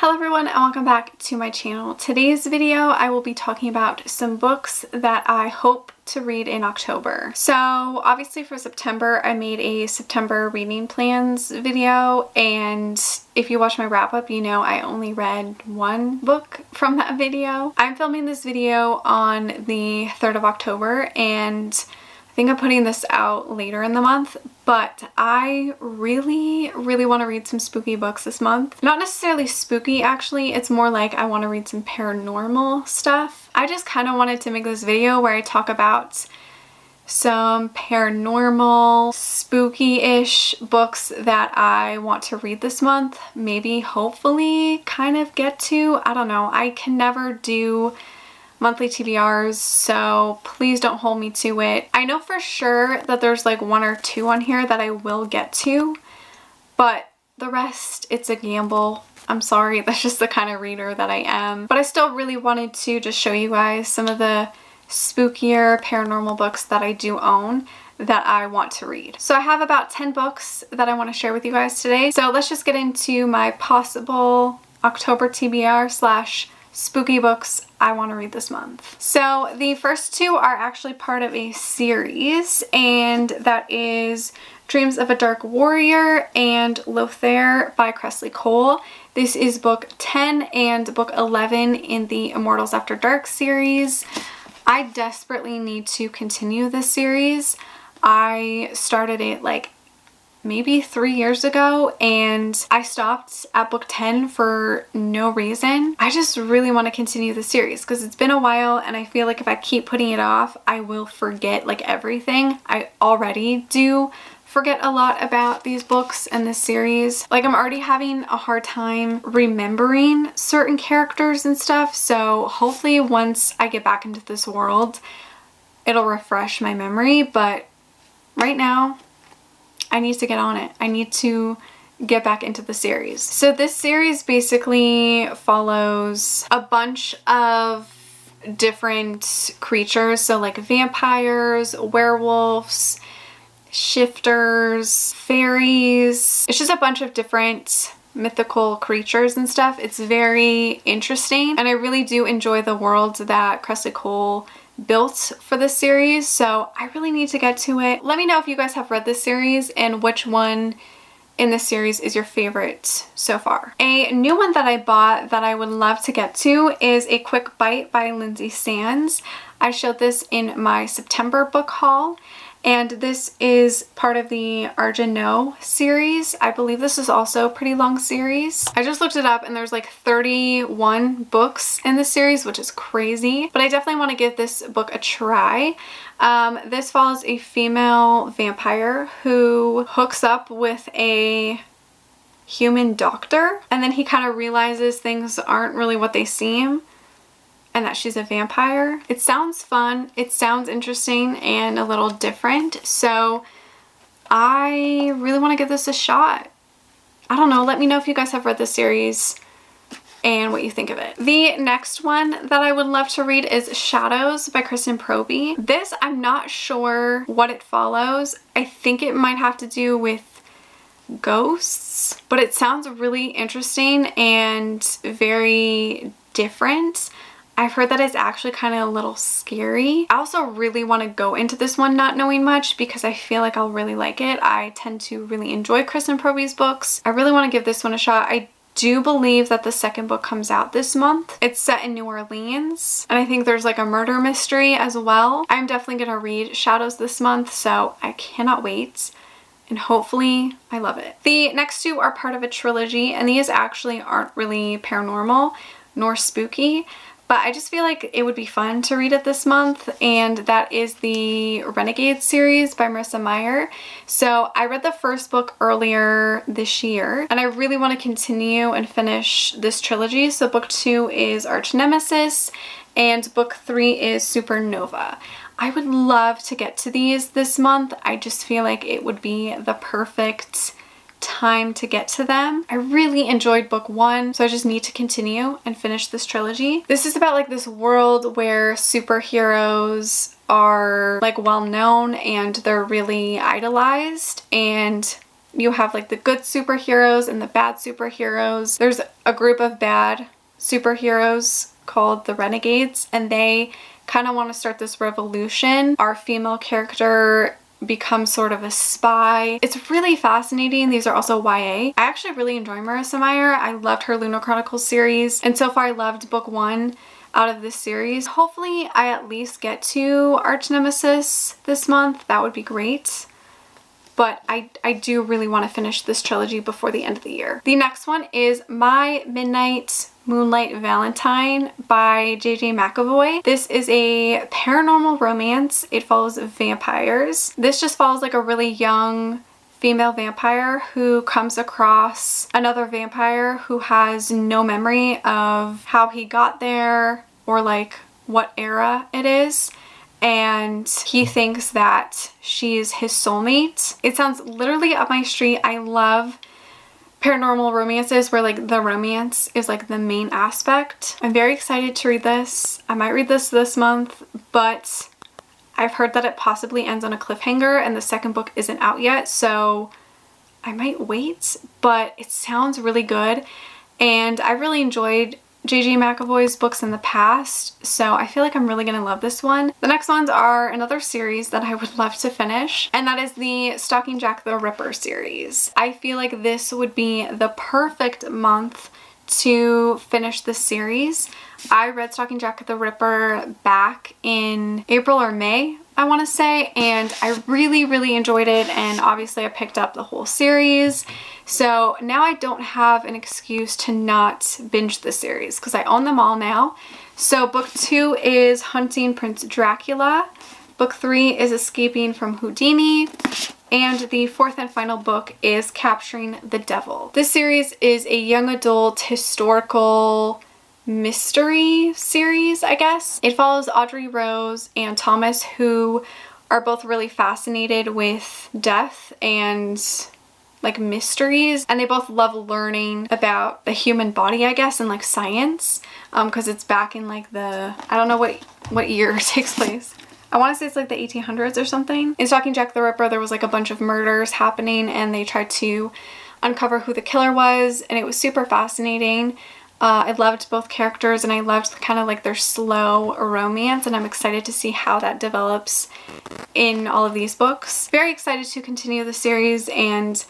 Hello everyone and welcome back to my channel. Today's video I will be talking about some books that I hope to read in October. So obviously for September I made a September reading plans video, and if you watch my wrap up you know I only read one book from that video. I'm filming this video on the 3rd of October and I think I'm putting this out later in the month, but I really want to read some spooky books this month. Not necessarily spooky actually, it's more like I want to read some paranormal stuff. I just kind of wanted to make this video where I talk about some paranormal, spooky-ish books that I want to read this month. Maybe, hopefully, kind of get to. I don't know. I can never do monthly TBRs, so please don't hold me to it. I know for sure that there's like one or two on here that I will get to, but the rest, it's a gamble. I'm sorry, that's just the kind of reader that I am. But I still really wanted to just show you guys some of the spookier paranormal books that I do own that I want to read. So I have about 10 books that I want to share with you guys today. So let's just get into my possible October TBR slash spooky books I want to read this month. So the first two are actually part of a series, and that is Dreams of a Dark Warrior and Lothair by Kresley Cole. This is book 10 and book 11 in the Immortals After Dark series. I desperately need to continue this series. I started it like maybe 3 years ago and I stopped at book 10 for no reason. I just really want to continue the series because it's been a while and I feel like if I keep putting it off I will forget like everything. I already do forget a lot about these books and this series. Like I'm already having a hard time remembering certain characters and stuff, so hopefully once I get back into this world it'll refresh my memory, but right now I need to get on it. I need to get back into the series. So this series basically follows a bunch of different creatures. So like vampires, werewolves, shifters, fairies. It's just a bunch of different mythical creatures and stuff. It's very interesting and I really do enjoy the world that Kresley Cole built for this series, so I really need to get to it. Let me know if you guys have read this series and which one in this series is your favorite so far. A new one that I bought that I would love to get to is A Quick Bite by Lindsay Sands. I showed this in my September book haul, and this is part of the Argeneau series. I believe this is also a pretty long series. I just looked it up and there's like 31 books in this series, which is crazy, but I definitely want to give this book a try. This follows a female vampire who hooks up with a human doctor, and then he kind of realizes things aren't really what they seem and that she's a vampire. It sounds fun, it sounds interesting and a little different, so I really want to give this a shot. I don't know, let me know if you guys have read this series and what you think of it. The next one that I would love to read is Shadows by Kristen Proby. This, I'm not sure what it follows. I think it might have to do with ghosts, but it sounds really interesting and very different. I've heard that it's actually kind of a little scary. I also really want to go into this one not knowing much because I feel like I'll really like it. I tend to really enjoy Kristen Proby's books. I really want to give this one a shot. I do believe that the second book comes out this month. It's set in New Orleans and I think there's like a murder mystery as well. I'm definitely gonna read Shadows this month, so I cannot wait. And hopefully I love it. The next two are part of a trilogy, and these actually aren't really paranormal nor spooky, but I just feel like it would be fun to read it this month, and that is the Renegades series by Marissa Meyer. So I read the first book earlier this year and I really want to continue and finish this trilogy. So book 2 is Arch Nemesis and book 3 is Supernova. I would love to get to these this month. I just feel like it would be the perfect time to get to them. I really enjoyed book 1, so I just need to continue and finish this trilogy. This is about like this world where superheroes are like well known and they're really idolized, and You have like the good superheroes and the bad superheroes. There's a group of bad superheroes called the Renegades, and they kind of want to start this revolution. Our female character becomes sort of a spy. It's really fascinating. These are also YA. I actually really enjoy Marissa Meyer. I loved her Lunar Chronicles series, and so far I loved book 1 out of this series. Hopefully I at least get to Arch-Nemesis this month. That would be great. But I do really want to finish this trilogy before the end of the year. The next one is My Midnight Moonlight Valentine by J.J. McAvoy. This is a paranormal romance. It follows vampires. This just follows like a really young female vampire who comes across another vampire who has no memory of how he got there or like what era it is. And he thinks that she's his soulmate. It sounds literally up my street. I love paranormal romances where like the romance is like the main aspect. I'm very excited to read this. I might read this month, but I've heard that it possibly ends on a cliffhanger and the second book isn't out yet, so I might wait, but it sounds really good. And I really enjoyed J.J. McAvoy's books in the past, so I feel like I'm really gonna love this one. The next ones are another series that I would love to finish, and that is the Stalking Jack the Ripper series. I feel like this would be the perfect month to finish this series. I read Stalking Jack the Ripper back in April or May, I want to say, and I really enjoyed it, and obviously I picked up the whole series. So now I don't have an excuse to not binge the series because I own them all now. So book 2 is Hunting Prince Dracula. Book 3 is Escaping from Houdini. And the 4th and final book is Capturing the Devil. This series is a young adult historical mystery series, I guess. It follows Audrey Rose and Thomas, who are both really fascinated with death and like mysteries, and they both love learning about the human body, I guess, and like science, because it's back in like the, I don't know what year it takes place. I want to say it's like the 1800s or something. In Stalking Jack the Ripper, there was like a bunch of murders happening and they tried to uncover who the killer was, and it was super fascinating. I loved both characters and I loved kind of like their slow romance, and I'm excited to see how that develops in all of these books. Very excited to continue the series, and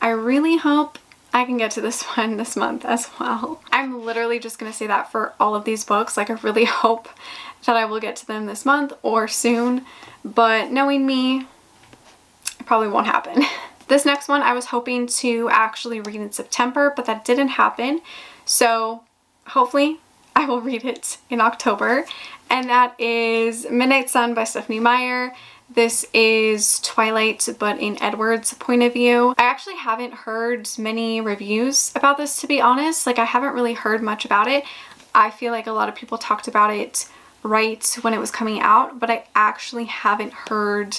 I really hope I can get to this one this month as well. I'm literally just going to say that for all of these books. Like, I really hope that I will get to them this month or soon, but knowing me, it probably won't happen. This next one I was hoping to actually read in September, but that didn't happen. So hopefully I will read it in October, and that is Midnight Sun by Stephanie Meyer. This is Twilight, but in Edward's point of view. I actually haven't heard many reviews about this, to be honest. Like, I haven't really heard much about it. I feel like a lot of people talked about it right when it was coming out, but I actually haven't heard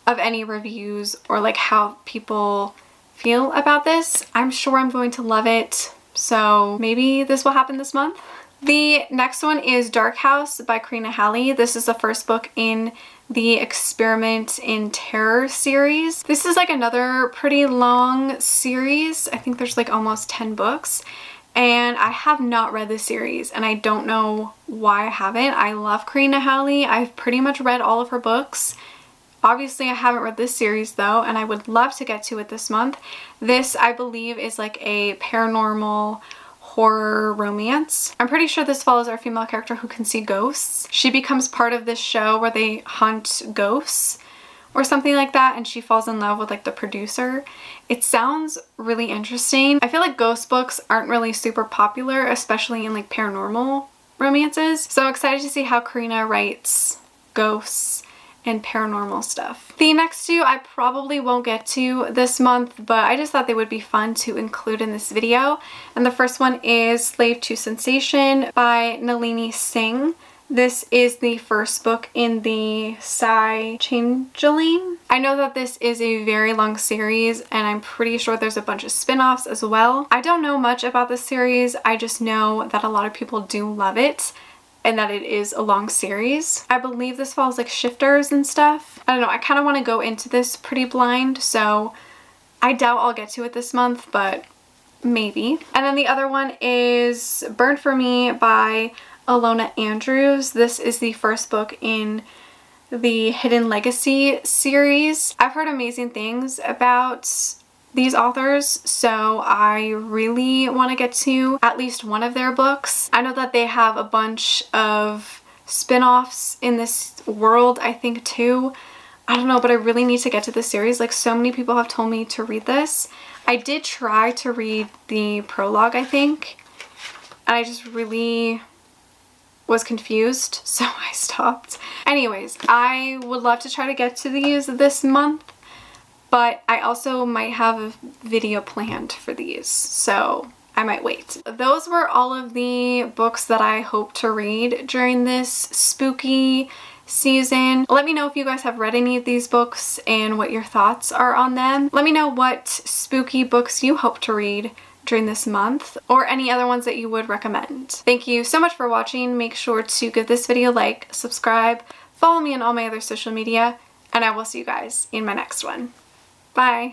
of any reviews or like how people feel about this. I'm sure I'm going to love it, so maybe this will happen this month. The next one is Dark House by Karina Halley. This is the first book in the Experiment in Terror series. This is like another pretty long series. I think there's like almost 10 books, and I have not read this series, and I don't know why I haven't. I love Karina Halley. I've pretty much read all of her books. Obviously, I haven't read this series though, and I would love to get to it this month. This, I believe, is like a paranormal horror romance. I'm pretty sure this follows our female character who can see ghosts. She becomes part of this show where they hunt ghosts or something like that, and she falls in love with like the producer. It sounds really interesting. I feel like ghost books aren't really super popular, especially in like paranormal romances. So I'm excited to see how Karina writes ghosts and paranormal stuff. The next two I probably won't get to this month, but I just thought they would be fun to include in this video. And the first one is Slave to Sensation by Nalini Singh. This is the first book in the Psy Changeling. I know that this is a very long series, and I'm pretty sure there's a bunch of spin-offs as well. I don't know much about this series. I just know that a lot of people do love it, and that it is a long series. I believe this follows like shifters and stuff. I don't know, I kind of want to go into this pretty blind, so I doubt I'll get to it this month, but maybe. And then the other one is Burn for Me by Alona Andrews. This is the first book in the Hidden Legacy series. I've heard amazing things about these authors, so I really want to get to at least one of their books. I know that they have a bunch of spin-offs in this world, I think, too. I don't know, but I really need to get to this series. Like, so many people have told me to read this. I did try to read the prologue, I think, and I just really was confused, so I stopped. Anyways, I would love to try to get to these this month, but I also might have a video planned for these, so I might wait. Those were all of the books that I hope to read during this spooky season. Let me know if you guys have read any of these books and what your thoughts are on them. Let me know what spooky books you hope to read during this month, or any other ones that you would recommend. Thank you so much for watching. Make sure to give this video a like, subscribe, follow me on all my other social media, and I will see you guys in my next one. Bye!